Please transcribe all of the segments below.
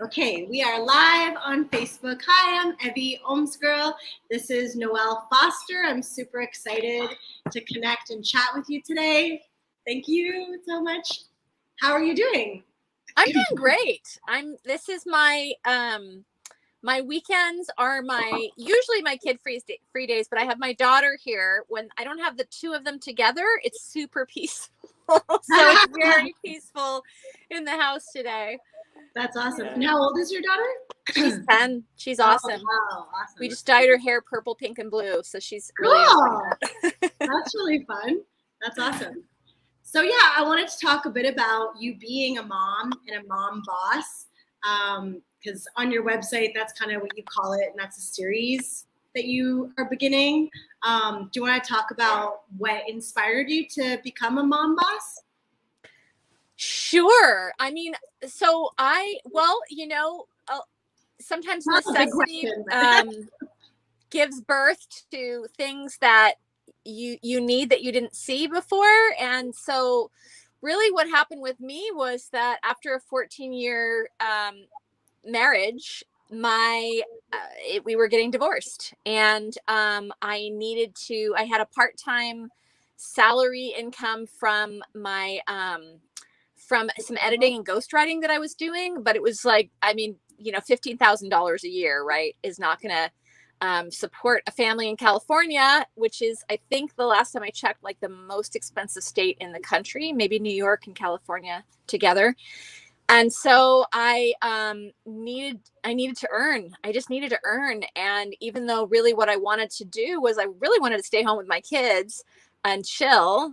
Okay, we are live on Facebook. Hi, I'm Evie Ohmsgirl. This is Noelle Foster. I'm super excited to connect and chat with you today. Thank you so much. How are you doing? I'm doing great. This is my my weekends are usually my kid free days, but I have my daughter here. When I don't have the two of them together, it's super peaceful. So it's very peaceful in the house today. That's awesome. And how old is your daughter? She's 10. She's awesome. Oh, wow, awesome. We just dyed her hair purple, pink, and blue. So she's cool. Really That's really fun. That's awesome. So yeah, I wanted to talk a bit about you being a mom and a mom boss. Because on your website, that's kind of what you call it, and that's a series that you are beginning. Do you want to talk about what inspired you to become a mom boss? Sure. I mean, so sometimes necessity gives birth to things that you need that you didn't see before. And so really what happened with me was that after a 14-year marriage, we were getting divorced, and I had a part-time salary income from my from some editing and ghostwriting that I was doing, but it was like, $15,000 a year, right, is not going to support a family in California, which is, I think the last time I checked, like the most expensive state in the country, maybe New York and California together. And so I needed to earn. I just needed to earn. And even though really what I wanted to do was I really wanted to stay home with my kids and chill,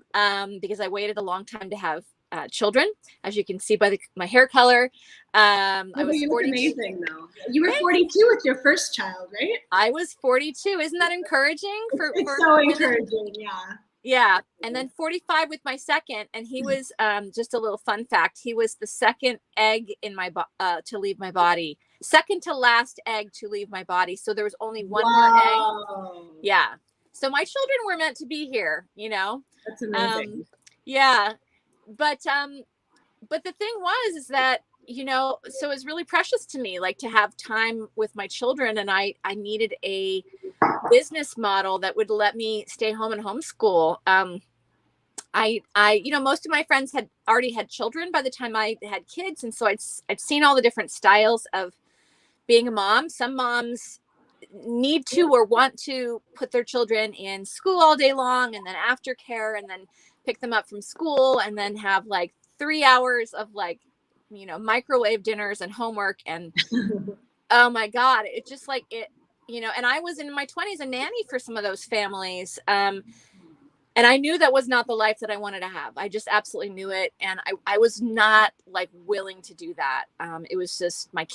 because I waited a long time to have children, as you can see by my hair color. I was 42. Amazing, though. You were 42 with your first child, right? I was 42. Isn't that encouraging? It's so encouraging, yeah. Yeah. And then 45 with my second. And he was, just a little fun fact, he was the second egg in my to leave my body. Second to last egg to leave my body. So there was only one more egg. Yeah. So my children were meant to be here, That's amazing. Yeah. But the thing is that, so it was really precious to me, like, to have time with my children. And I needed a business model that would let me stay home and homeschool. Most of my friends had already had children by the time I had kids. And so I'd seen all the different styles of being a mom. Some moms need to or want to put their children in school all day long, and then aftercare, and then pick them up from school, and then have like 3 hours of microwave dinners and homework. And oh my God, it just like it, and I was in my 20s a nanny for some of those families. And I knew that was not the life that I wanted to have. I just absolutely knew it. And I was not like willing to do that. It was just my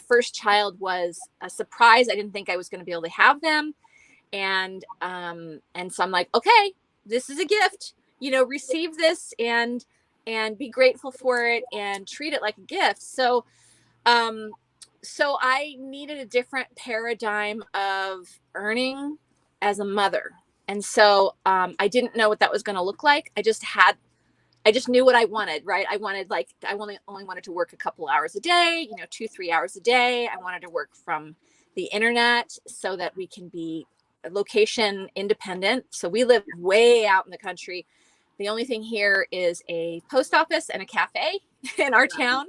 first child was a surprise. I didn't think I was going to be able to have them. And so I'm like, okay, this is a gift, receive this and be grateful for it and treat it like a gift. So I needed a different paradigm of earning as a mother. And so I didn't know what that was going to look like. I just knew what I wanted, right? I only wanted to work a couple hours a day, 2-3 hours a day. I wanted to work from the internet so that we can be location independent. So we live way out in the country. The only thing here is a post office and a cafe in our town.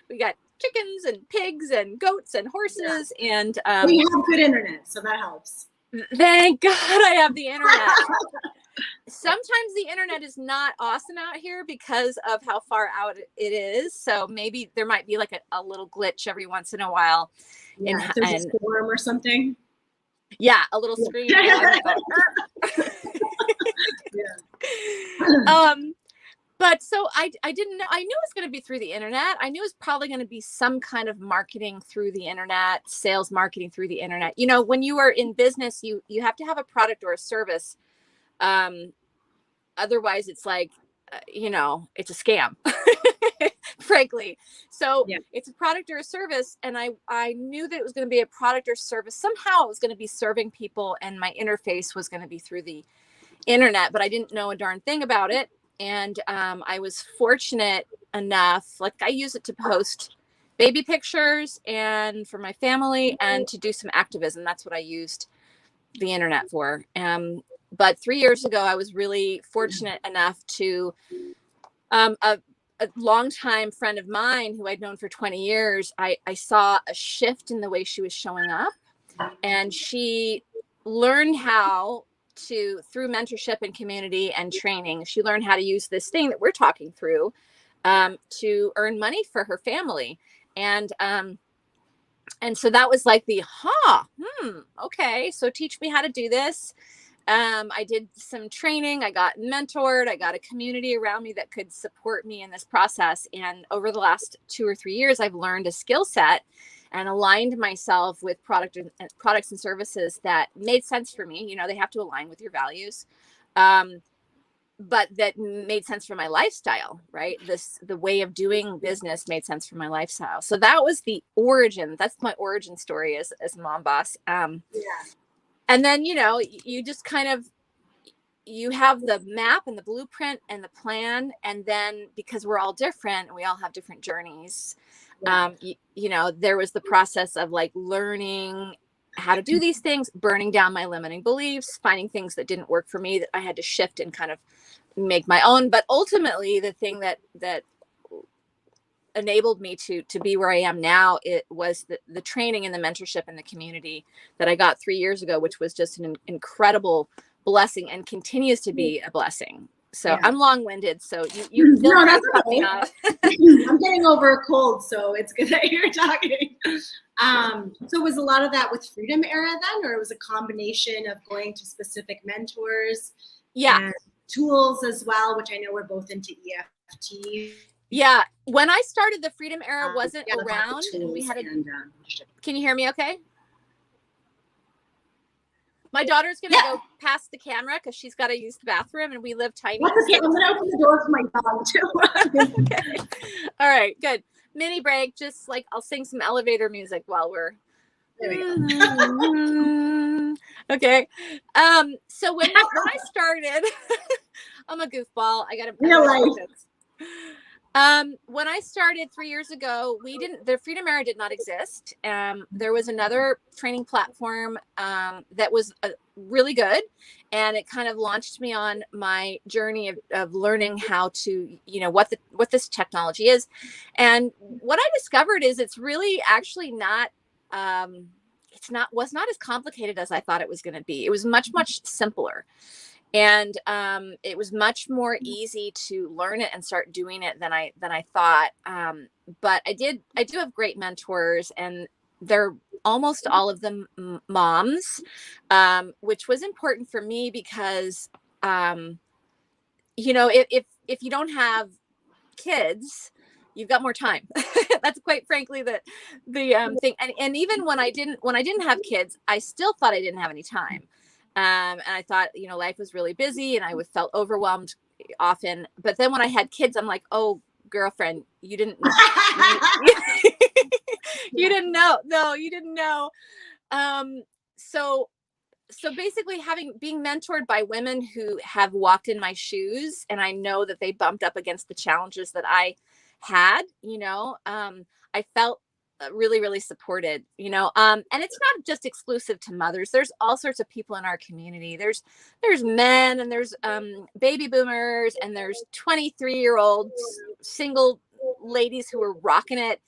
We got chickens and pigs and goats and horses. Yeah. And we have good internet, so that helps. Thank God I have the internet. Sometimes the internet is not awesome out here because of how far out it is. So maybe there might be like a little glitch every once in a while. Yeah, if there's a storm or something. Yeah, a little scream. Yeah. But so I didn't know. I knew it was going to be through the internet. I knew it was probably going to be some kind of marketing through the internet, sales marketing through the internet. When you are in business, you have to have a product or a service. Otherwise, it's like, it's a scam, frankly. So yeah. It's a product or a service. And I knew that it was going to be a product or service. Somehow it was going to be serving people, and my interface was going to be through the internet, but I didn't know a darn thing about it. And I was fortunate enough, like I use it to post baby pictures and for my family, and to do some activism. That's what I used the internet for. But 3 years ago, I was really fortunate enough to a longtime friend of mine who I'd known for 20 years, I saw a shift in the way she was showing up. And she learned how to, through mentorship and community and training, she learned how to use this thing that we're talking through to earn money for her family. And so that was like okay, so teach me how to do this. I did some training, I got mentored, I got a community around me that could support me in this process. And over the last 2 or 3 years, I've learned a skill set and aligned myself with products and services that made sense for me. You know, they have to align with your values, but that made sense for my lifestyle, right? The way of doing business made sense for my lifestyle. So that was the origin. That's my origin story as Momboss. And then, you know, you just kind of, you have the map and the blueprint and the plan. And then because we're all different and we all have different journeys, you know, there was the process of like learning how to do these things, burning down my limiting beliefs, finding things that didn't work for me that I had to shift and kind of make my own. But ultimately, the thing that enabled me to be where I am now, it was the training and the mentorship and the community that I got 3 years ago, which was just an incredible blessing and continues to be a blessing. So I'm long-winded, so you feel no, free that's to cut me off. I'm getting over a cold, so it's good that you're talking. So was a lot of that with Freedom Era then, or it was a combination of going to specific mentors and tools as well, which I know we're both into EFT. Yeah, when I started, the Freedom Era wasn't around. We had Can you hear me okay? My daughter's going to go past the camera because she's got to use the bathroom and we live tiny. Okay, I'm going to open the door for my dog too. Okay. All right, good. Mini break, just like I'll sing some elevator music while we're... There we go. Okay. So when I started, I'm a goofball. I got to... Real life. When I started 3 years ago, the Freedom Era did not exist. There was another training platform that was really good, and it kind of launched me on my journey of learning how to, you know, what this technology is. And what I discovered is it's really actually not, was not as complicated as I thought it was going to be. It was much simpler. And it was much more easy to learn it and start doing it than I thought. But I do have great mentors, and they're almost all of them moms, which was important for me because, you know, if you don't have kids, you've got more time. That's quite frankly the thing. And even when I didn't have kids, I still thought I didn't have any time. And I thought, you know, life was really busy and I felt overwhelmed often. But then when I had kids, I'm like, oh, girlfriend, you didn't you didn't know. No, you didn't know. So basically being mentored by women who have walked in my shoes, and I know that they bumped up against the challenges that I had, you know, I felt really supported, you know, and it's not just exclusive to mothers. There's all sorts of people in our community. There's men, and there's baby boomers, and there's 23-year-old single ladies who are rocking it.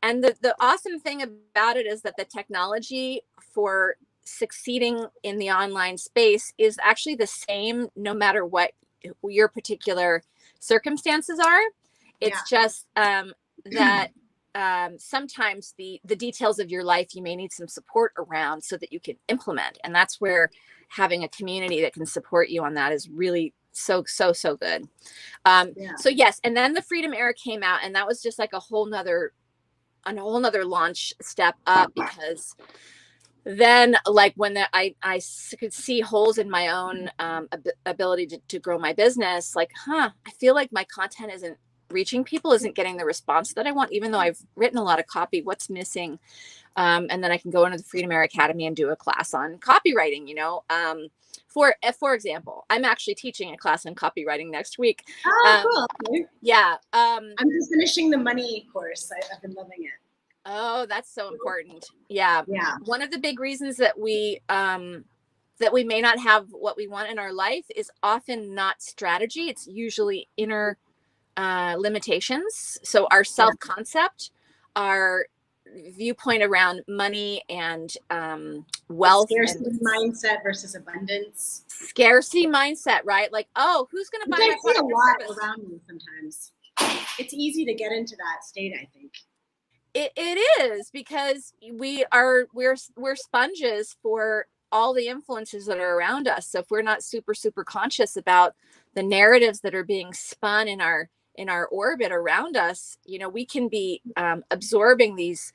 And the awesome thing about it is that the technology for succeeding in the online space is actually the same no matter what your particular circumstances are. It's just that sometimes the details of your life you may need some support around so that you can implement, and that's where having a community that can support you on that is really so good. So yes, and then the Freedom Era came out, and that was just like a whole nother launch step up, because then like when I could see holes in my own ability to grow my business, like I feel like my content isn't reaching people, isn't getting the response that I want, even though I've written a lot of copy. What's missing? And then I can go into the Freedom Era Academy and do a class on copywriting, you know. For example, I'm actually teaching a class on copywriting next week. Oh, cool. Yeah. I'm just finishing the money course. I've been loving it. Oh, that's so important. Yeah. Yeah. One of the big reasons that we may not have what we want in our life is often not strategy. It's usually inner limitations. So our self-concept, our viewpoint around money and wealth, Scarcity and mindset versus abundance. scarcity mindset, right? Like, oh, who's going to buy Which my I see a product or lot service? around me sometimes. It's easy to get into that state, I think. It is, because we're sponges for all the influences that are around us. So if we're not super conscious about the narratives that are being spun in our orbit around us, we can be absorbing these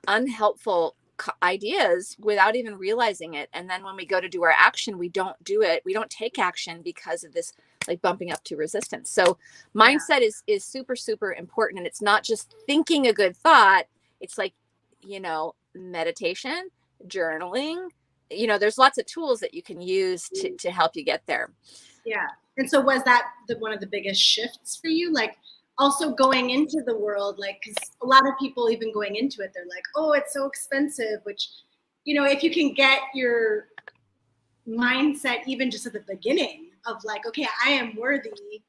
unhelpful ideas without even realizing it. And then when we go to do our action, we don't do it. We don't take action because of this, like, bumping up to resistance. So mindset is super important. And it's not just thinking a good thought. It's like, meditation, journaling, there's lots of tools that you can use to help you get there. Yeah. And so was that one of the biggest shifts for you? Like, also going into the world, like, because a lot of people, even going into it, they're like, oh, it's so expensive, which, if you can get your mindset even just at the beginning of like, okay, I am worthy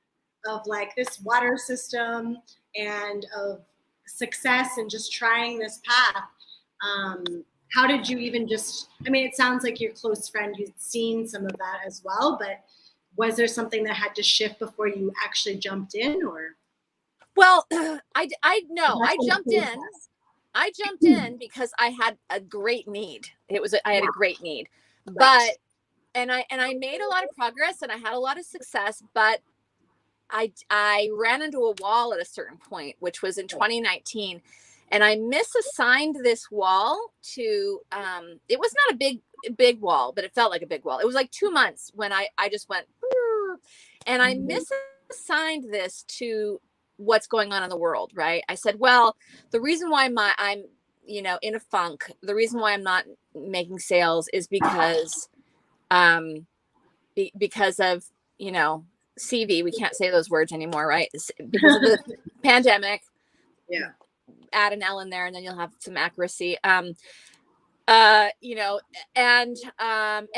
of like this water system and of success and just trying this path. How did you even it sounds like your close friend, you'd seen some of that as well, but was there something that had to shift before you actually jumped in, or? Well, I jumped in because I had a great need. I had a great need, but, and I made a lot of progress and I had a lot of success, but I ran into a wall at a certain point, which was in 2019. And I misassigned this wall to, it was not a big wall, but it felt like a big wall. It was like 2 months when I just went, and I misassigned this to what's going on in the world, right? I said, well, the reason why I'm, in a funk, the reason why I'm not making sales is because, because of, CV, we can't say those words anymore, right? Because of the pandemic. Yeah. Add an L in there and then you'll have some accuracy. And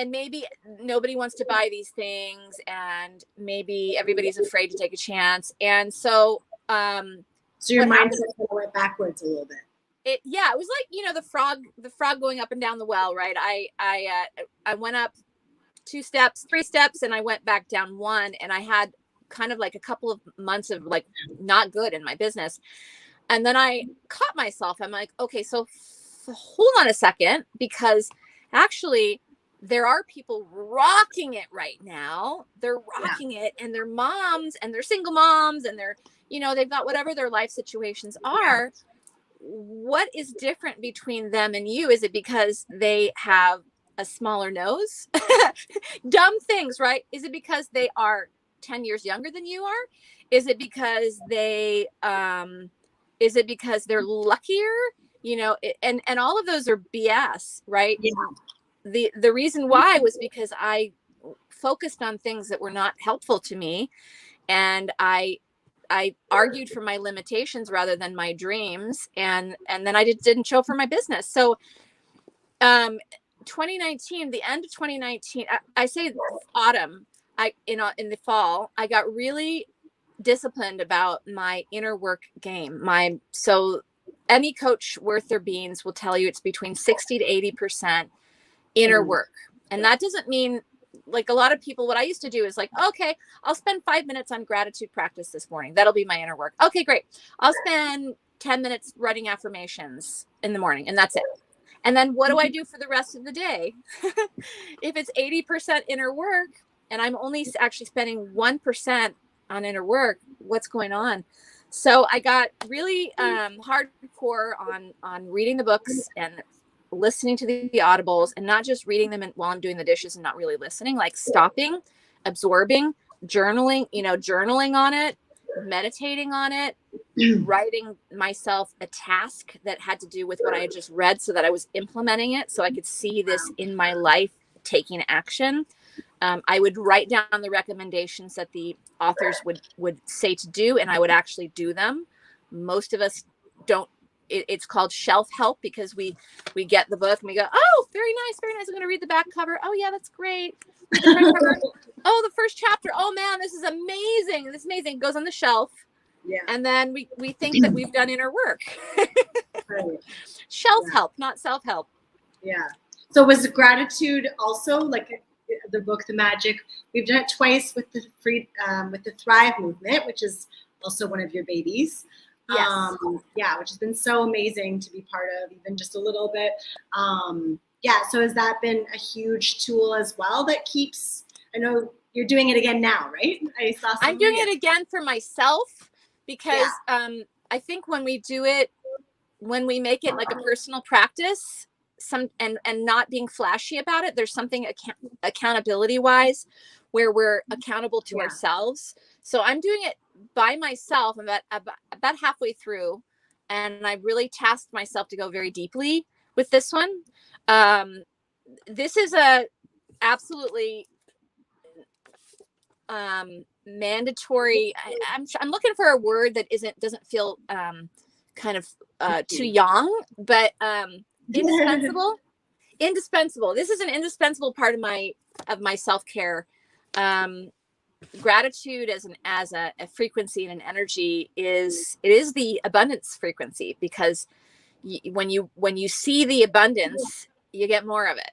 maybe nobody wants to buy these things, and maybe everybody's afraid to take a chance. And so your mindset kind of went backwards a little bit. It was like, the frog going up and down the well, right? I went up 2 steps, 3 steps, and I went back down 1, and I had kind of like a couple of months of like not good in my business. And then I caught myself. I'm like, okay, so hold on a second, because actually there are people rocking it right now. They're rocking it, and they're moms, and they're single moms, and they're, they've got whatever their life situations are. What is different between them and you? Is it because they have a smaller nose? Dumb things, right? Is it because they are 10 years younger than you are? Is it because they're luckier? And all of those are BS, right? Yeah. The reason why was because I focused on things that were not helpful to me, and I argued for my limitations rather than my dreams, and then I didn't show for my business. So 2019, the end of 2019, I say autumn, in the fall, I got really disciplined about my inner work game. So any coach worth their beans will tell you it's between 60 to 80% inner work. And that doesn't mean, like, a lot of people, what I used to do is like, okay, I'll spend 5 minutes on gratitude practice this morning. That'll be my inner work. Okay, great. I'll spend 10 minutes writing affirmations in the morning, and that's it. And then what do I do for the rest of the day? If it's 80% inner work and I'm only actually spending 1% on inner work, what's going on? So I got really hardcore on reading the books and listening to the audibles, and not just reading them while I'm doing the dishes and not really listening, like stopping, absorbing, journaling on it, meditating on it, writing myself a task that had to do with what I had just read, so that I was implementing it, so I could see this in my life, taking action. I would write down the recommendations that the authors would say to do, and I would actually do them. Most of us don't it's called shelf help, because we get the book and we go, oh, very nice, very nice. I'm going to read the back cover. Oh yeah, that's great. Read the front cover. Oh, the first chapter. Oh man, this is amazing. This is amazing. It goes on the shelf. Yeah. And then we think that we've done inner work. Right. Shelf help, not self-help. Yeah. So was gratitude also like the book, The Magic? We've done it twice with the Thrive movement, which is also one of your babies. Yes. Yeah, which has been so amazing to be part of, even just a little bit. Yeah. So has that been a huge tool as well that keeps, I know you're doing it again now, right? I'm doing it again for myself because I think when we do it, when we make it like a personal practice, and not being flashy about it, there's something accountability wise where we're accountable to ourselves. So I'm doing it by myself. I'm about halfway through, and I really tasked myself to go very deeply with this one. This is a absolutely mandatory. I'm looking for a word that doesn't feel kind of too young, but indispensable. Indispensable. This is an indispensable part of my self-care. Gratitude as a frequency and an energy is the abundance frequency, because when you see the abundance, you get more of it.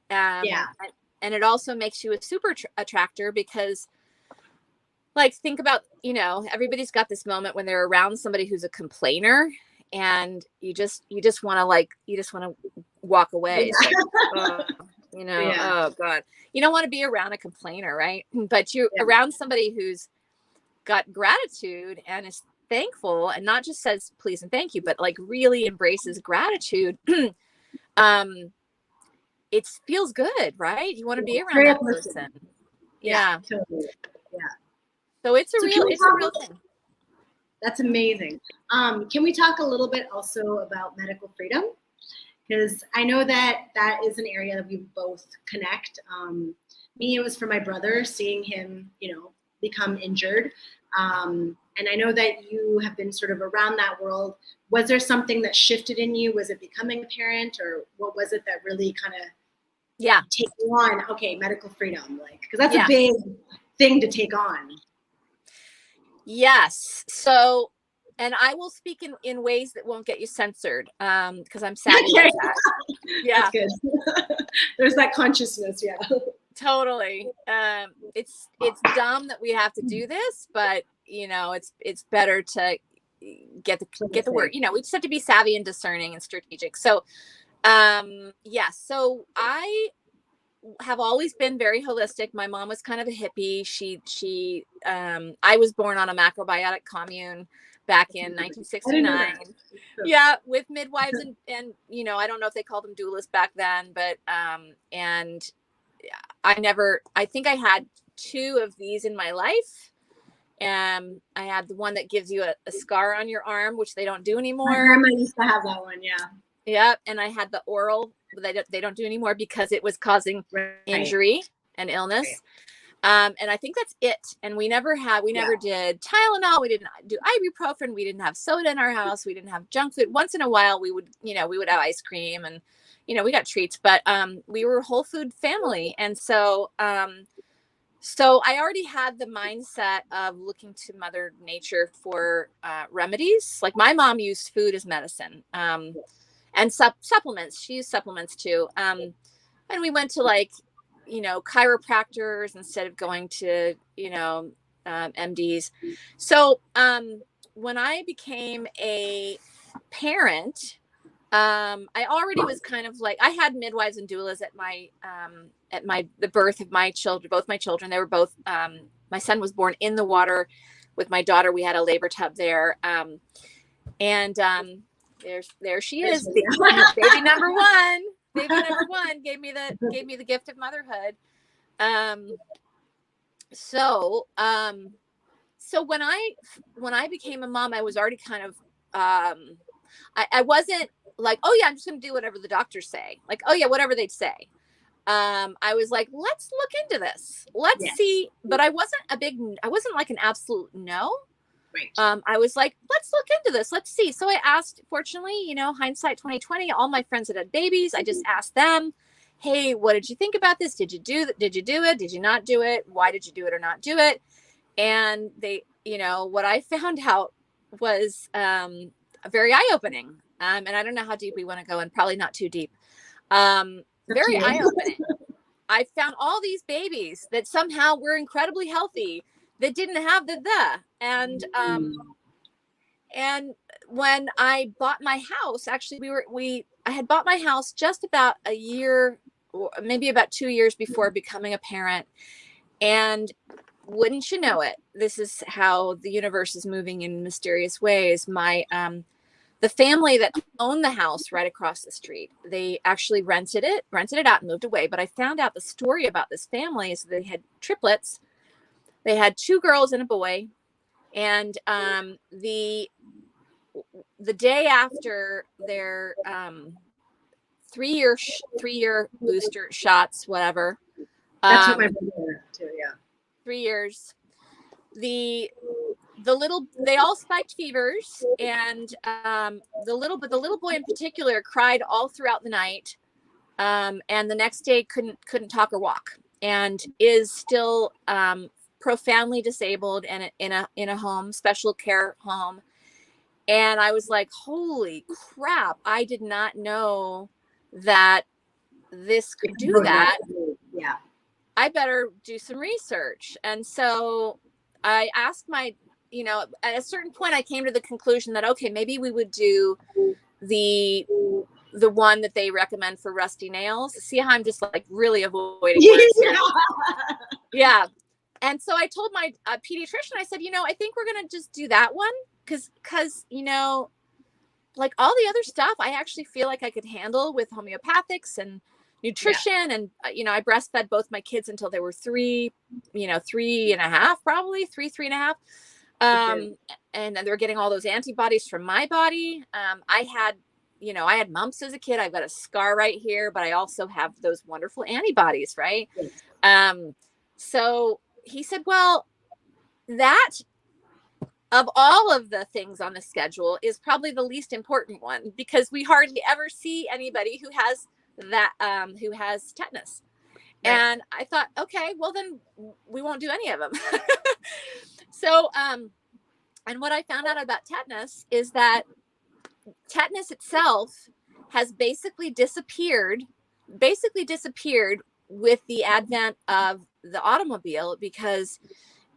And it also makes you a super attractor, because like, think about, everybody's got this moment when they're around somebody who's a complainer, and you just want to walk away. Like, oh God, you don't want to be around a complainer, right? But you're around somebody who's got gratitude and is thankful, and not just says please and thank you, but like really embraces gratitude. It feels good, right? You want to be around that person. Yeah. Totally. Yeah. So it's a real thing. That's amazing. Can we talk a little bit also about medical freedom? Because I know that is an area that we both connect. Me, it was for my brother, seeing him, become injured. And I know that you have been sort of around that world. Was there something that shifted in you? Was it becoming a parent, or what was it that really kind of take you on? Okay, medical freedom, like, because that's a big thing to take on. Yes. So, and I will speak in ways that won't get you censored, because I'm savvy like that. Yeah. That's good. There's that consciousness. Yeah. Totally. It's dumb that we have to do this, but it's better to get the word. We just have to be savvy and discerning and strategic. So, so I have always been very holistic. My mom was kind of a hippie. I was born on a macrobiotic commune back in 1969. Yeah, with midwives and I don't know if they called them doulas back then, but and I think I had 2 of these in my life. I had the one that gives you a scar on your arm, which they don't do anymore. My grandma used to have that one. Yeah. Yeah, and I had the oral, but they don't do anymore because it was causing injury and illness. And I think that's it. And we never did Tylenol. We didn't do ibuprofen. We didn't have soda in our house. We didn't have junk food. Once in a while, we would have ice cream, and we got treats. But we were a whole food family, and so so I already had the mindset of looking to Mother Nature for remedies. Like, my mom used food as medicine. And supplements. She used supplements too. And we went to chiropractors instead of going to, MDs. So when I became a parent, I already was kind of like, I had midwives and doulas at the birth of my children, both my children. They were both, my son was born in the water with my daughter. We had a labor tub there. There she is, baby number one. Baby number one gave me the gift of motherhood. So when I became a mom, I was already kind of I wasn't like, oh yeah, I'm just gonna do whatever the doctors say. Like, oh yeah, whatever they'd say. I was like, let's look into this. Let's see. But I wasn't like an absolute no. Right. I was like, let's look into this. Let's see. So I asked, fortunately, you know, hindsight 2020, all my friends that had babies, I just asked them, hey, what did you think about this? Did you do it? Did you not do it? Why did you do it or not do it? And they, you know, what I found out was very eye-opening. And I don't know how deep we want to go, and probably not too deep. Very eye-opening. I found all these babies that somehow were incredibly healthy that didn't have and when I bought my house, actually I had bought my house just about a year, or maybe about 2 years before becoming a parent. And wouldn't you know it, this is how the universe is moving in mysterious ways. The family that owned the house right across the street, they actually rented it out and moved away. But I found out the story about this family is they had triplets. They had 2 girls and a boy. And the day after their 3-year booster shots, whatever. That's what my brother did too. Yeah. 3 years. They all spiked fevers, and the little boy in particular cried all throughout the night, and the next day couldn't talk or walk, and is still profoundly disabled and in a home, special care home. And I was like, holy crap, I did not know that this could do that. Yeah. I better do some research. And so I asked at a certain point, I came to the conclusion that, okay, maybe we would do the one that they recommend for rusty nails. See how I'm just like really avoiding words here. Yeah. And so I told my pediatrician, I said, I think we're going to just do that one. Cause like all the other stuff, I actually feel like I could handle with homeopathics and nutrition. And, I breastfed both my kids until they were 3 and a half, probably 3.5. And then they were getting all those antibodies from my body. I had mumps as a kid. I've got a scar right here, but I also have those wonderful antibodies. Right. So he said, well, that of all of the things on the schedule is probably the least important one, because we hardly ever see anybody who has tetanus. Right. And I thought, okay, well then we won't do any of them. So, and what I found out about tetanus is that tetanus itself has basically disappeared with the advent of the automobile, because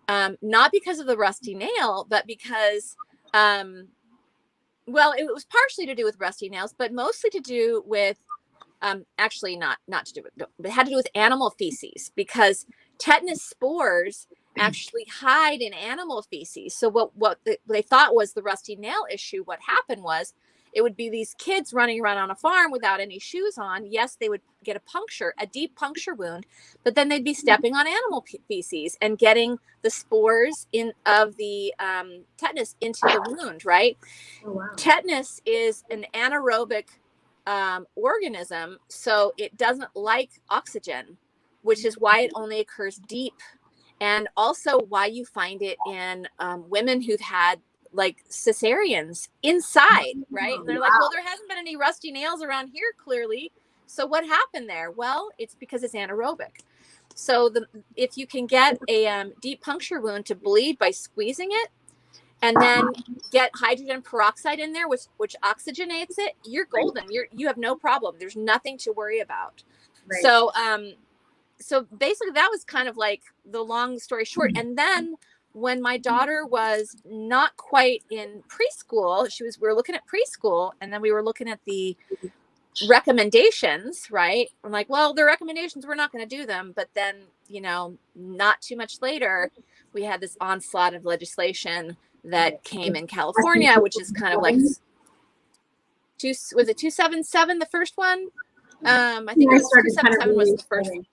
not because of the rusty nail, but because, it was partially to do with rusty nails, but mostly to do with, actually not to do with, but it had to do with animal feces, because tetanus spores actually hide in animal feces. So what they thought was the rusty nail issue, what happened was it would be these kids running around on a farm without any shoes on. Yes, they would get a deep puncture wound, but then they'd be stepping on animal feces and getting the spores of the tetanus into the wound, right? Oh, wow. Tetanus is an anaerobic organism, so it doesn't like oxygen, which is why it only occurs deep, and also why you find it in women who've had like cesareans inside, right? And they're like, well, there hasn't been any rusty nails around here, clearly. So what happened there? Well, it's because it's anaerobic. So if you can get a deep puncture wound to bleed by squeezing it, and then get hydrogen peroxide in there, which oxygenates it, you're golden. You have no problem. There's nothing to worry about. Right. So basically that was kind of like the long story short. And then when my daughter was not quite in preschool, we were looking at preschool, and then we were looking at the recommendations, right? I'm like, well, the recommendations, we're not going to do them. But then, not too much later, we had this onslaught of legislation that came in California, which is kind of like, was it 277, the first one? I think it was 277 was the first one.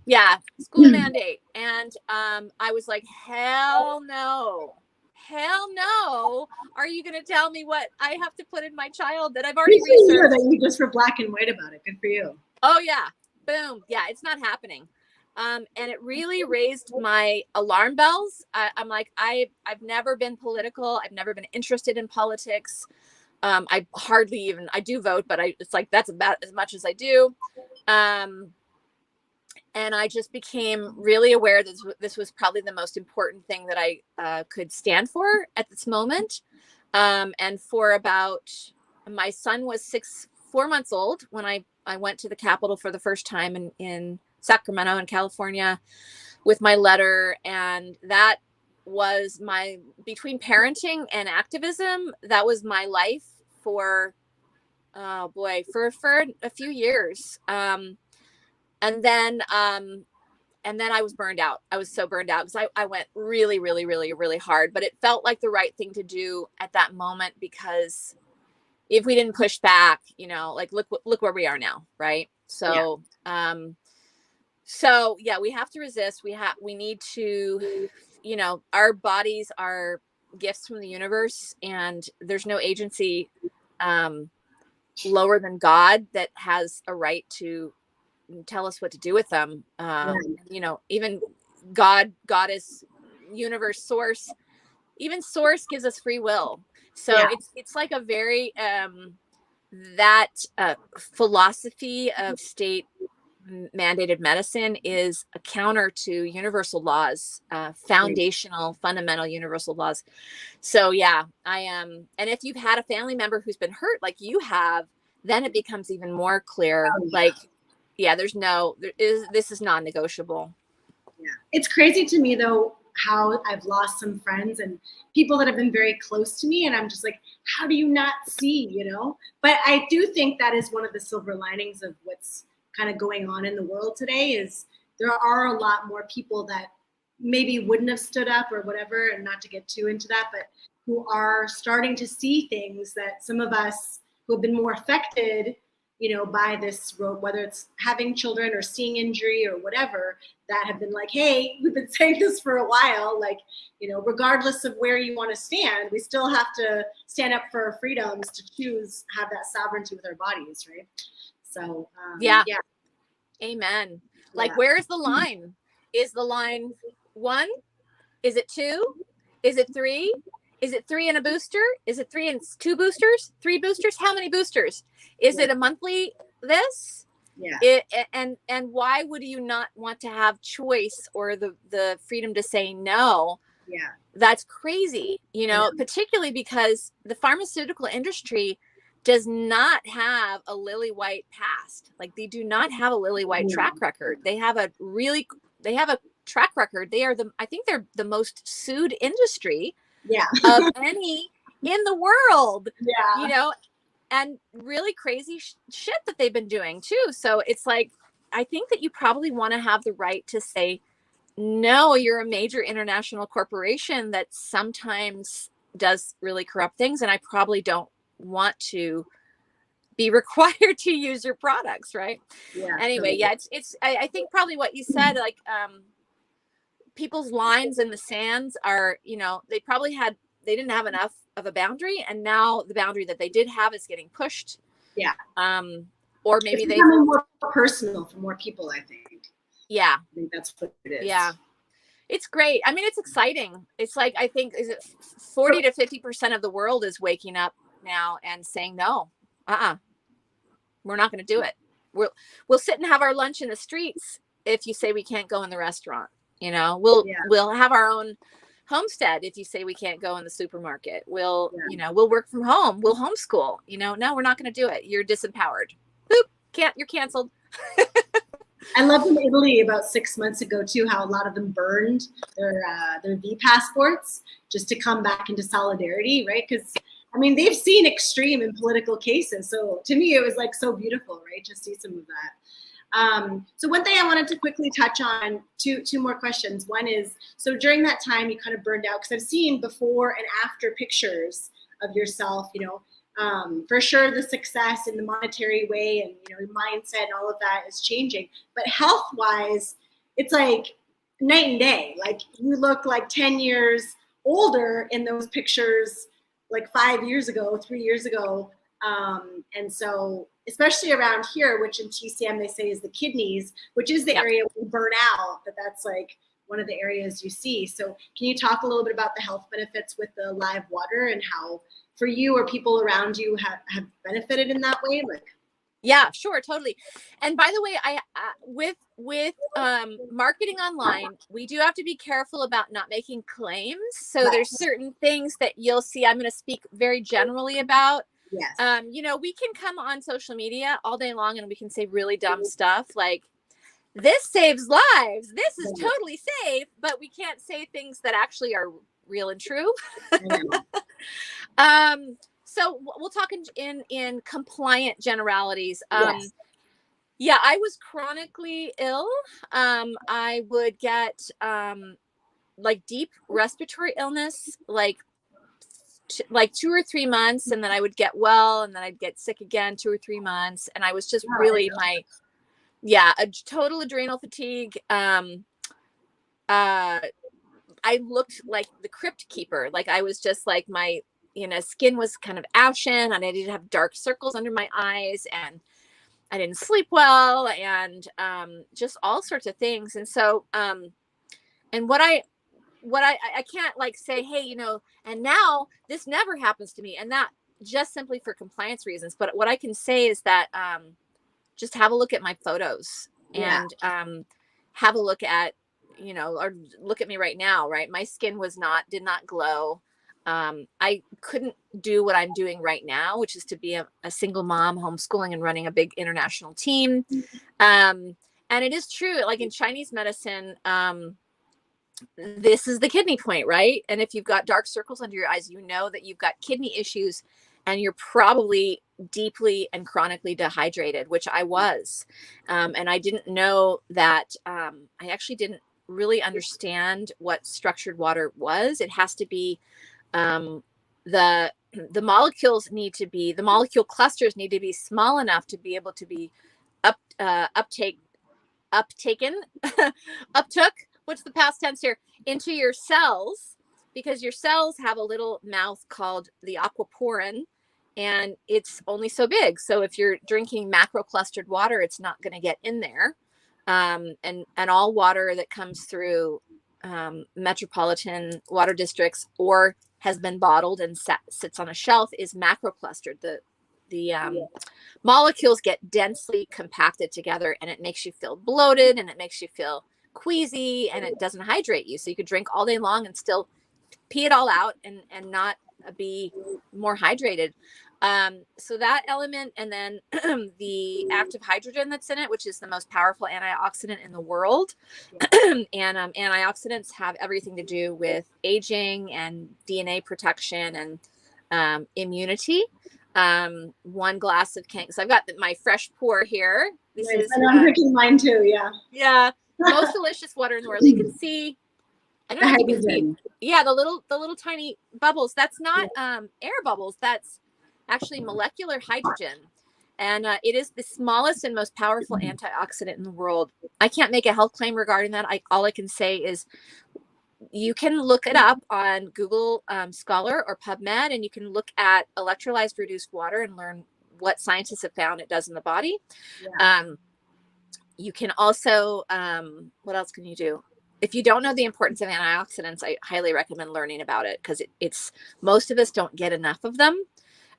Yeah, school mandate. And I was like, hell no. Are you going to tell me what I have to put in my child that I've already researched? That you just were black and white about it. Good for you. Oh, yeah. Boom. Yeah, it's not happening. And it really raised my alarm bells. I'm like, I've never been political. I've never been interested in politics. I hardly even, I do vote, but it's like, that's about as much as I do. And I just became really aware that this was probably the most important thing that I could stand for at this moment. And for about, my son was 4 months old when I went to the Capitol for the first time in Sacramento in California with my letter. And that was between parenting and activism, that was my life for, oh boy, for a few years. And then I was burned out. I was so burned out because I went really, really, really, really hard, but it felt like the right thing to do at that moment, because if we didn't push back, like look where we are now. Right. So, yeah, we have to resist. We need to, our bodies are gifts from the universe, and there's no agency, lower than God that has a right to tell us what to do with them. Even God, Goddess, universe, source, even source gives us free will. So it's like a very, that philosophy of state mandated medicine is a counter to universal laws, foundational, fundamental universal laws. So yeah, I am. And if you've had a family member who's been hurt like you have, then it becomes even more clear. Like, yeah, this is non-negotiable. Yeah. It's crazy to me though, how I've lost some friends and people that have been very close to me. And I'm just like, how do you not see, But I do think that is one of the silver linings of what's kind of going on in the world today, is there are a lot more people that maybe wouldn't have stood up or whatever, and not to get too into that, but who are starting to see things that some of us who have been more affected, by this road, whether it's having children or seeing injury or whatever, that have been like, hey, we've been saying this for a while, like, regardless of where you want to stand, we still have to stand up for our freedoms to choose, have that sovereignty with our bodies, right? So, yeah. Amen. Like, where is the line? Is the line 1? Is it 2? Is it 3? Is it 3 and a booster? Is it 3 and 2 boosters? 3 boosters? How many boosters? Is it a monthly this? Yeah. And why would you not want to have choice or the freedom to say no? Yeah. That's crazy, particularly because the pharmaceutical industry does not have a lily white past. Like, they do not have a lily white track record. They have a track record. I think they're the most sued industry of any in the world, and really crazy shit that they've been doing too. So it's like, I think that you probably want to have the right to say, no, you're a major international corporation that sometimes does really corrupt things, and I probably don't want to be required to use your products, right? Anyway, I think probably what you said, like, people's lines in the sands are, they didn't have enough of a boundary, and now the boundary that they did have is getting pushed. Or maybe it's becoming more personal for more people, I think. I think that's what it is. It's great. I mean, it's exciting. It's like, I think, is it 40 to 50% of the world is waking up now and saying, no, we're not going to do it. We'll sit and have our lunch in the streets if you say we can't go in the restaurant. We'll have our own homestead if you say we can't go in the supermarket. We'll work from home. We'll homeschool. No, we're not going to do it. You're disempowered. Boop, you're canceled. I loved in Italy about 6 months ago too, how a lot of them burned their V passports just to come back into solidarity, right? Because they've seen extreme in political cases. So to me, it was like so beautiful, right? To see some of that. So one thing I wanted to quickly touch on, two more questions. One is, so during that time you kind of burned out, because I've seen before and after pictures of yourself, for sure the success in the monetary way and, your mindset and all of that is changing, but health-wise, it's like night and day. Like, you look like 10 years older in those pictures, like 5 years ago, 3 years ago. And so especially around here, which in TCM they say is the kidneys, which is the area we burn out, but that's like one of the areas you see. So can you talk a little bit about the health benefits with the live water and how for you or people around you have benefited in that way? Like, yeah, sure, totally. And by the way, I with marketing online, we do have to be careful about not making claims. So there's certain things that you'll see. I'm going to speak very generally about. Yes. You know, we can come on social media all day long and we can say really dumb stuff like, this saves lives, this is totally safe, but we can't say things that actually are real and true. So we'll talk in compliant generalities. Yeah, I was chronically ill. I would get like deep respiratory illness, like 2 or 3 months, and then I would get well, and then I'd get sick again 2 or 3 months, and I was just really a total adrenal fatigue. I looked like the crypt keeper. Like I was just like my, skin was kind of ashen, and I didn't have dark circles under my eyes, and I didn't sleep well, and just all sorts of things. And so, and what I can't like say, hey, and now this never happens to me, and that just simply for compliance reasons. But what I can say is that just have a look at my photos and have a look at, or look at me right now, right? My skin did not glow. I couldn't do what I'm doing right now, which is to be a single mom homeschooling and running a big international team. And it is true, like in Chinese medicine, this is the kidney point, right? And if you've got dark circles under your eyes, you know that you've got kidney issues and you're probably deeply and chronically dehydrated, which I was. And I didn't know that. I actually didn't really understand what structured water was. It has to be the molecule clusters need to be small enough to be able to be uptook, what's the past tense here, into your cells, because your cells have a little mouth called the aquaporin, and it's only so big. So if you're drinking macro clustered water, it's not going to get in there. And all water that comes through metropolitan water districts or has been bottled and sits on a shelf is macro clustered. The molecules get densely compacted together, and it makes you feel bloated, and it makes you feel queasy, and it doesn't hydrate you. So you could drink all day long and still pee it all out and not be more hydrated. So that element, and then the active hydrogen that's in it, which is the most powerful antioxidant in the world. And antioxidants have everything to do with aging and DNA protection and immunity. 1 glass of so I've got my fresh pour here. This is I'm drinking mine too. Yeah, most delicious water in the world. You can see, I don't know if you can see, the little tiny bubbles. That's not air bubbles. That's actually molecular hydrogen, and it is the smallest and most powerful antioxidant in the world. I can't make a health claim regarding that. All I can say is you can look it up on Google Scholar or PubMed, and you can look at electrolyzed reduced water and learn what scientists have found it does in the body. You can also, what else can you do? If you don't know the importance of antioxidants, I highly recommend learning about it, because it's most of us don't get enough of them.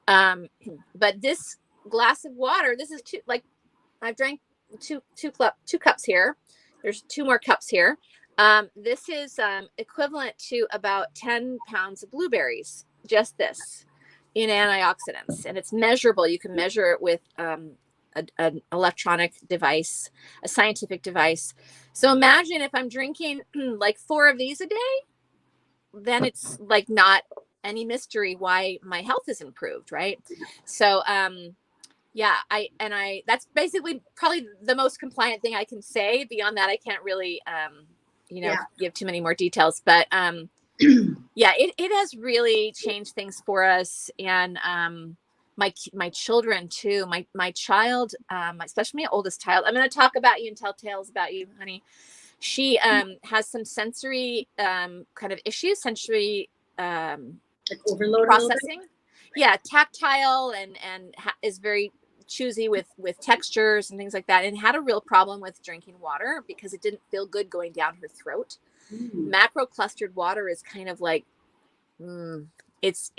But this glass of water, this is I've drank two cups here. There's 2 more cups here. This is equivalent to about 10 pounds of blueberries, just this, in antioxidants. And it's measurable. You can measure it with an electronic device, a scientific device. So imagine if I'm drinking like 4 of these a day, then it's like not any mystery why my health is improved, right? So that's basically probably the most compliant thing I can say. Beyond that, I can't really give too many more details, but it has really changed things for us. And my children too, my child, especially my oldest child, I'm going to talk about you and tell tales about you, honey. She has some sensory kind of issues, sensory like overload processing. Yeah, tactile and is very choosy with textures and things like that, and had a real problem with drinking water because it didn't feel good going down her throat. Macro clustered water is kind of like, it's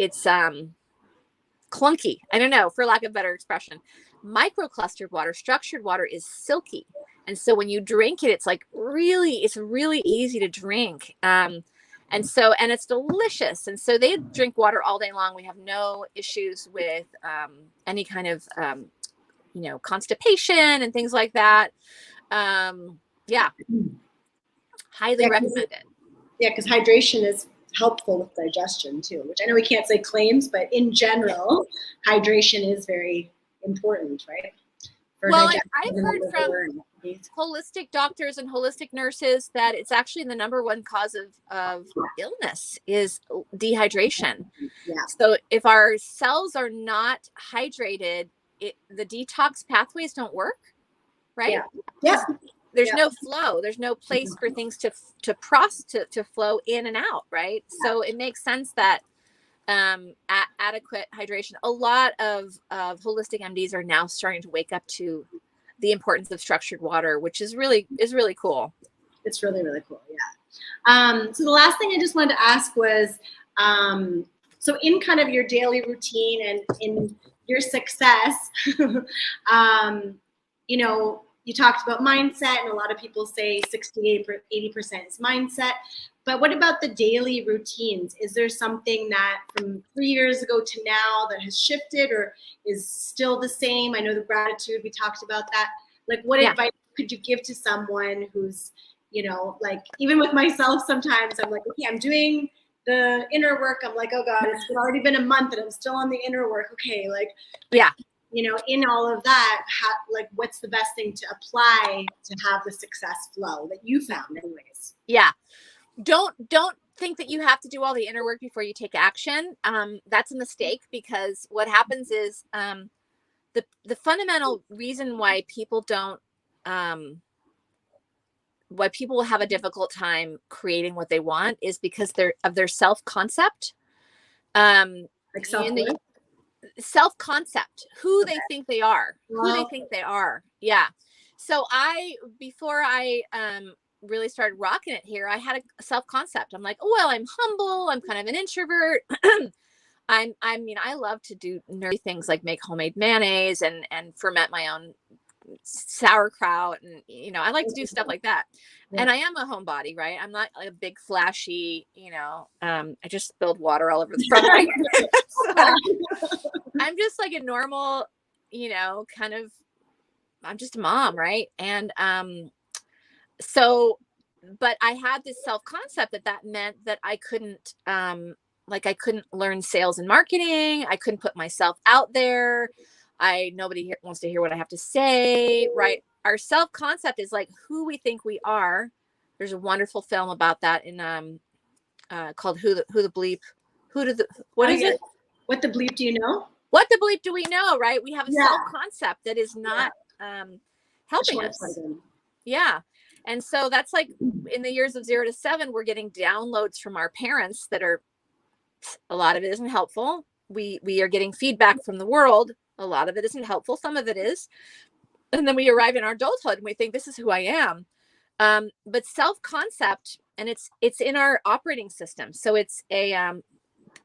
clunky. I don't know, for lack of a better expression. Micro clustered water, structured water is silky. And so when you drink it, it's really easy to drink. And it's delicious. And so they drink water all day long. We have no issues with any kind of, constipation and things like that. Yeah. Highly recommend it. Yeah, because hydration is helpful with digestion too, which I know we can't say claims, but in general, hydration is very important, right? Well, I've heard from holistic doctors and holistic nurses that it's actually the number one cause of illness is dehydration. Yeah. So if our cells are not hydrated, the detox pathways don't work, right? Yeah. There's no flow. There's no place for things to flow in and out, right? So it makes sense that adequate hydration. A lot of holistic MDs are now starting to wake up to the importance of structured water, which is really cool. It's really, really cool. Yeah. So the last thing I just wanted to ask was, so in kind of your daily routine and in your success, you talked about mindset, and a lot of people say 68, 80% is mindset. But what about the daily routines? Is there something that from 3 years ago to now that has shifted or is still the same? I know the gratitude, we talked about that. Like, what advice could you give to someone who's, like, even with myself, sometimes I'm like, okay, I'm doing the inner work. I'm like, oh God, it's already been a month and I'm still on the inner work. Okay. Like, in all of that, what's the best thing to apply to have the success flow that you found anyways? Yeah. Don't think that you have to do all the inner work before you take action. That's a mistake, because what happens is the fundamental reason why people don't, why people have a difficult time creating what they want is because of their self-concept. Like self-concept, who they think they are, Yeah. So before I really started rocking it here, I had a self-concept. I'm like, oh, well, I'm humble. I'm kind of an introvert. I love to do nerdy things like make homemade mayonnaise and ferment my own sauerkraut. And, I like to do stuff like that. Yeah. And I am a homebody, right? I'm not like a big flashy, I just spilled water all over the front of my I'm just like a normal, kind of, I'm just a mom. Right. And, but I had this self-concept that meant that I couldn't, I couldn't learn sales and marketing. I couldn't put myself out there. Nobody wants to hear what I have to say. Right. Our self-concept is like who we think we are. There's a wonderful film about that called What the Bleep Do you know? What the bleep do we know? Right. We have a self-concept that is not helping us. Yeah. And so that's like in the years of 0 to 7, we're getting downloads from our parents that are, a lot of it isn't helpful. We are getting feedback from the world. A lot of it isn't helpful. Some of it is. And then we arrive in our adulthood and we think this is who I am. But self-concept, and it's in our operating system. So it's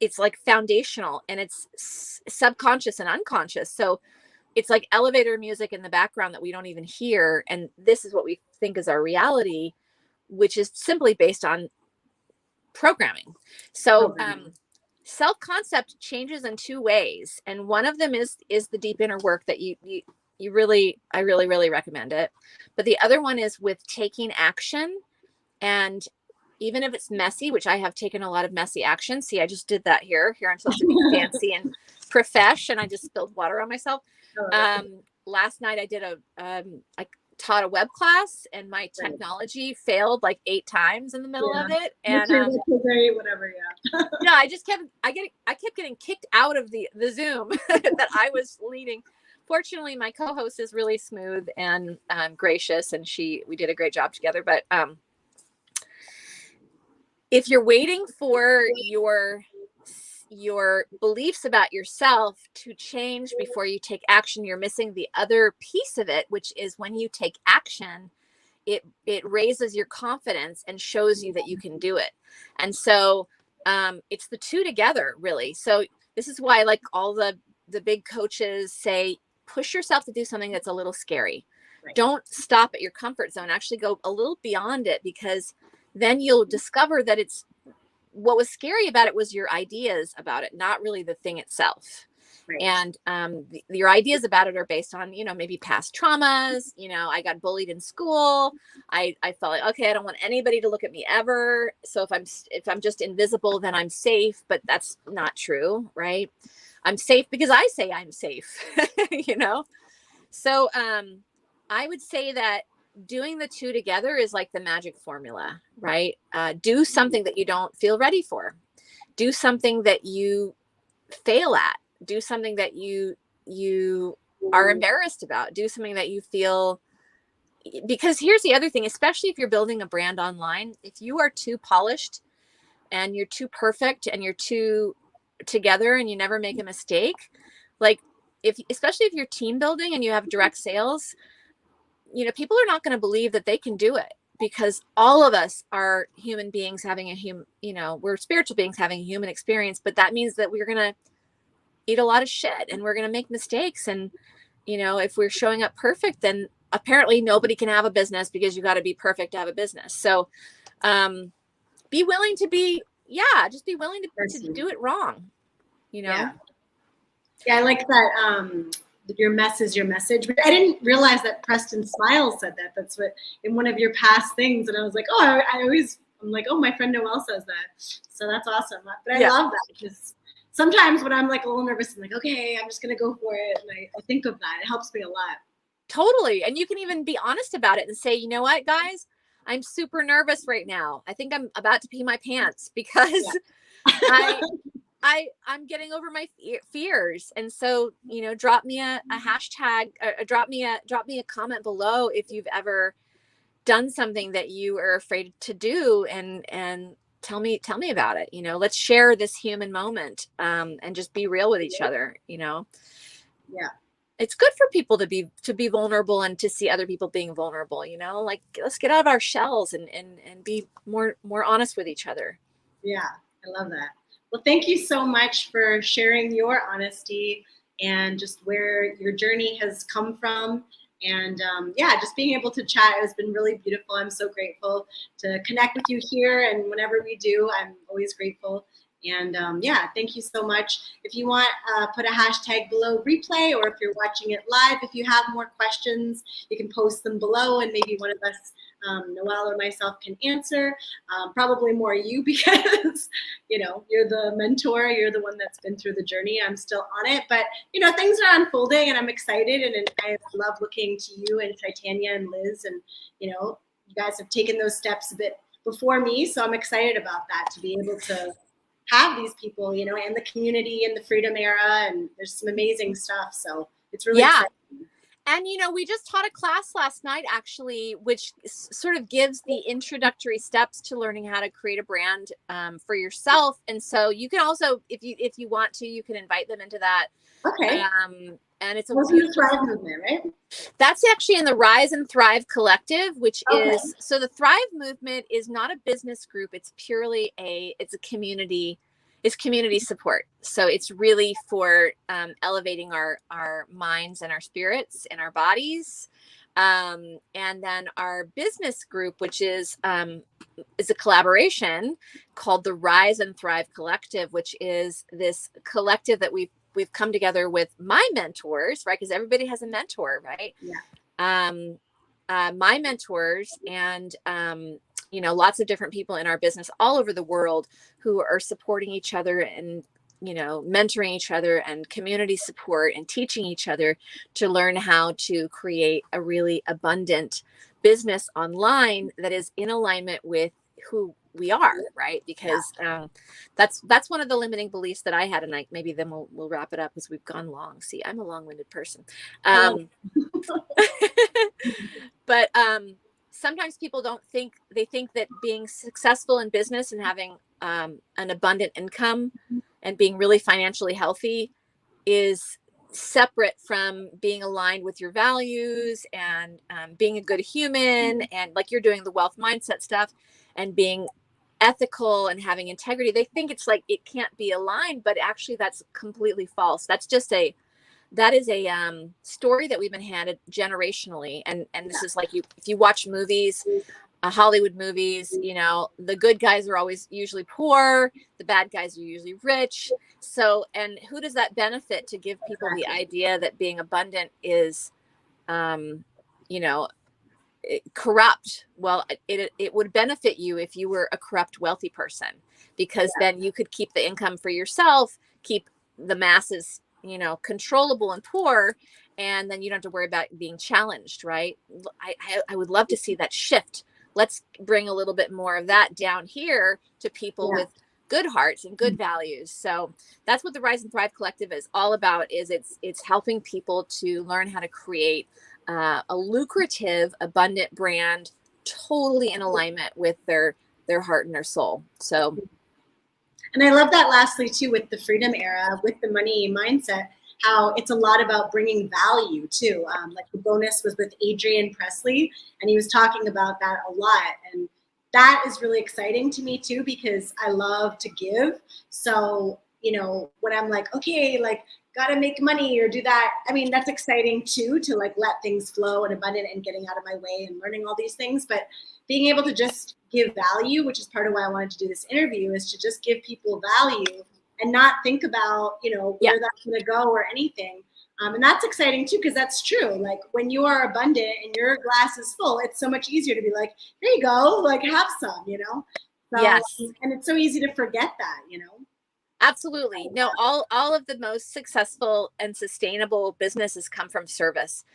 it's like foundational, and it's subconscious and unconscious. So it's like elevator music in the background that we don't even hear. And this is what we think is our reality, which is simply based on programming. So self-concept changes in 2 ways. And one of them is the deep inner work that I really recommend it. But the other one is with taking action. And even if it's messy, which I have taken a lot of messy action. See, I just did that here. I'm supposed to be fancy and profesh, and I just spilled water on myself. Last night I did I taught a web class, and my technology failed like 8 times in the middle of it. And whatever. No, I kept getting kicked out of the Zoom that I was leading. Fortunately, my co-host is really smooth and gracious, and we did a great job together. But if you're waiting for your your beliefs about yourself to change before you take action, you're missing the other piece of it, which is when you take action, it raises your confidence and shows you that you can do it. And so it's the two together, really. So this is why, like, all the big coaches say, push yourself to do something that's a little scary. Right. Don't stop at your comfort zone. Actually go a little beyond it, because then you'll discover that what was scary about it was your ideas about it, not really the thing itself. Right. And your ideas about it are based on, maybe past traumas. I got bullied in school. I felt like, okay, I don't want anybody to look at me ever. So if I'm just invisible, then I'm safe. But that's not true, right? I'm safe because I say I'm safe, So I would say that doing the two together is like the magic formula, right? Do something that you don't feel ready for. Do something that you fail at. Do something that you are embarrassed about. Do something that you feel, because here's the other thing, especially if you're building a brand online, if you are too polished and you're too perfect and you're too together and you never make a mistake, like especially if you're team building and you have direct sales, people are not going to believe that they can do it, because all of us are human beings having we're spiritual beings having a human experience, but that means that we're going to eat a lot of shit and we're going to make mistakes. And, if we're showing up perfect, then apparently nobody can have a business, because you got to be perfect to have a business. So, be willing to just be willing to do it wrong, Yeah, I like that. Your mess is your message. But I didn't realize that Preston Smiles said that. That's what in one of your past things. And I was like, oh, I'm like, oh, my friend Noelle says that. So that's awesome. But I love that, because sometimes when I'm like a little nervous, I'm like, okay, I'm just going to go for it. And I think of that. It helps me a lot. Totally. And you can even be honest about it and say, you know what, guys, I'm super nervous right now. I think I'm about to pee my pants, because I'm getting over my fears. And so, drop me a hashtag, drop me a comment below if you've ever done something that you are afraid to do, and tell me about it. Let's share this human moment, and just be real with each other. Yeah. It's good for people to be vulnerable and to see other people being vulnerable, like, let's get out of our shells and be more honest with each other. Yeah. I love that. Well, thank you so much for sharing your honesty and just where your journey has come from. And just being able to chat has been really beautiful. I'm so grateful to connect with you here. And whenever we do, I'm always grateful. And thank you so much. If you want, put a hashtag below replay, or if you're watching it live, if you have more questions, you can post them below, and maybe one of us, Noelle or myself, can answer. Probably more you, because you're the mentor, you're the one that's been through the journey. I'm still on it, but things are unfolding, and I'm excited, and I love looking to you and Titania and Liz, and you guys have taken those steps a bit before me, so I'm excited about that, to be able to have these people, and the community and the freedom era, and there's some amazing stuff. So it's really exciting. And, we just taught a class last night, actually, which sort of gives the introductory steps to learning how to create a brand for yourself. And so you can also, if you want to, you can invite them into that. Okay. And it's the Thrive movement, right? That's actually in the Rise and Thrive Collective, which is, so the Thrive movement is not a business group. It's purely it's a community. It's community support. So it's really for elevating our minds and our spirits and our bodies. And then our business group, which is a collaboration called the Rise and Thrive Collective, which is this collective that we've come together with my mentors, right? Because everybody has a mentor, right? Yeah. My mentors and lots of different people in our business all over the world who are supporting each other and, mentoring each other and community support and teaching each other to learn how to create a really abundant business online that is in alignment with who we are, right? Because that's one of the limiting beliefs that I had, and maybe then we'll wrap it up as we've gone long. See, I'm a long-winded person. But sometimes people they think that being successful in business and having an abundant income and being really financially healthy is separate from being aligned with your values and being a good human, and like you're doing the wealth mindset stuff and being ethical and having integrity. They think it's like it can't be aligned, but actually that's completely false. That is a story that we've been handed generationally, and this is like, if you watch movies, Hollywood movies, you know, the good guys are always usually poor, the bad guys are usually rich. So, and who does that benefit to give people the idea that being abundant is, you know, corrupt? Well, it would benefit you if you were a corrupt wealthy person, because then you could keep the income for yourself, keep the masses, you know, controllable and poor, and then you don't have to worry about being challenged, right? I would love to see that shift. Let's bring a little bit more of that down here to people with good hearts and good values. So that's what the Rise and Thrive Collective is all about. Is it's helping people to learn how to create a lucrative, abundant brand, totally in alignment with their heart and their soul. So, and I love that lastly too, with the freedom era, with the money mindset, how it's a lot about bringing value too. Like the bonus was with Adrian Presley, and he was talking about that a lot. And that is really exciting to me too, because I love to give. So, you know, when I'm like, okay, like gotta make money or do that, I mean, that's exciting too, to like let things flow and abundant and getting out of my way and learning all these things. But being able to just give value, which is part of why I wanted to do this interview, is to just give people value and not think about, you know, where that's going to go or anything. And that's exciting too, because that's true. Like when you are abundant and your glass is full, it's so much easier to be like, here you go, like have some, you know? So, yes. And it's so easy to forget that, you know? Absolutely. No, all of the most successful and sustainable businesses come from service.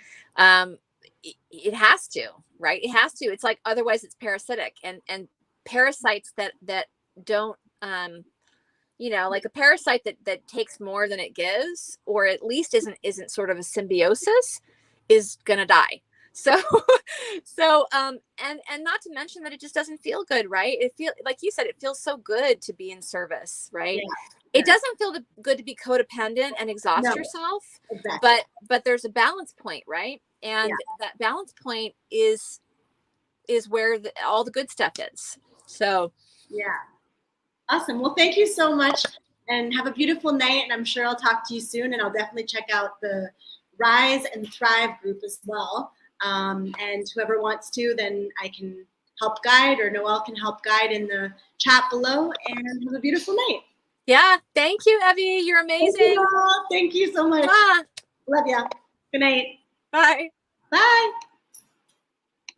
It has to, right? It has to. It's like, otherwise it's parasitic, and parasites that don't, you know, like a parasite that takes more than it gives, or at least isn't sort of a symbiosis, is gonna die. So and not to mention that it just doesn't feel good, right? It feel like you said, it feels so good to be in service, right? It doesn't feel good to be codependent and exhaust yourself, but there's a balance point, right? And that balance point is where all the good stuff is. So awesome. Well, thank you so much, and have a beautiful night. And I'm sure I'll talk to you soon, and I'll definitely check out the Rise and Thrive group as well. And whoever wants to, then I can help guide, or Noelle can help guide in the chat below. And have a beautiful night. Yeah. Thank you, Evie. You're amazing. Thank you so much. Love ya. Good night. Bye. Bye.